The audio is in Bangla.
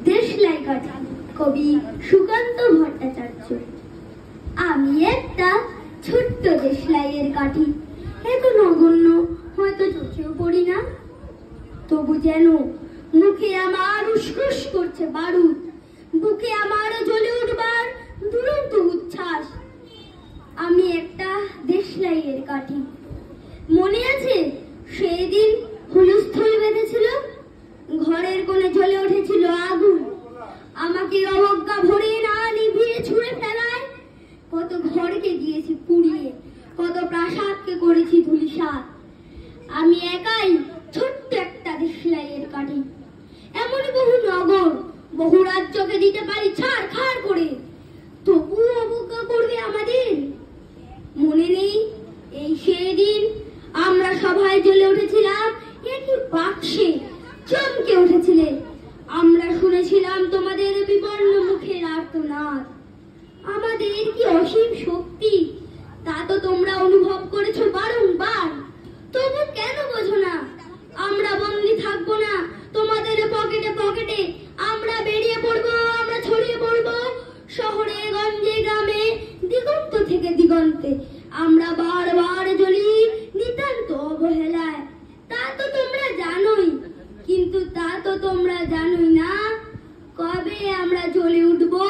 দেশলাই কাঠি, কবি সুকান্ত ভট্টাচার্য। আমি একটা ছোট্ট দেশলাইয়ের কাঠি, এত নগণ্য হয়তো চোখেও পড়ি না, তবু যেন মুখে আমার উসখুস করছে বারুদ, বুকে আমার জ্বলে উঠবার দুরন্ত উচ্ছ্বাস। আমি একটা দেশলাইয়ের কাঠি। মনে আছে সেই দিন হুলস্থুল বেঁধেছিল, ঘরের কোণে জ্বলে উঠেছিল আগুন, আমাকে অবজ্ঞা ভরে না নিভিয়ে ছুঁড়ে ফেলায় কত ঘরকে গিয়েছি পুড়িয়ে, কত প্রাসাদকে করেছি ধূলিসাৎ। আমি একাই ছোট্ট একটা দেশলাইয়ের কাঠি। এমন বহু নগর, বহু রাজ্যকে দিতে পারি ছাড়খাড় করে, তবুও অবজ্ঞা করবে আমাদের। মনে নেই এই সেই দিন আমরা সবাই জ্বলে উঠেছিলাম একই বাক্সে, চমকে উঠেছিলে। আমরা শুনেছিলাম তোমাদের বিবর্ণ মুখের আর্তনাদ। আমাদের কি অসীম শক্তি তা তো তোমরা অনুভব করেছো বারংবার, তবু কেন বোঝো না? আমরা বন্দী থাকবো না তোমাদের পকেটে পকেটে, আমরা বেরিয়ে পড়বো, আমরা ছড়িয়ে পড়বো শহরে গঞ্জে গ্রামে, দিগন্ত থেকে দিগন্তে। আমরা বারবার জ্বলি নিতান্ত অবহেলায়, তা তো তোমরা জানোই, কিন্তু তা তো তোমরা জানোই না কবে আমরা জ্বলে উঠবো।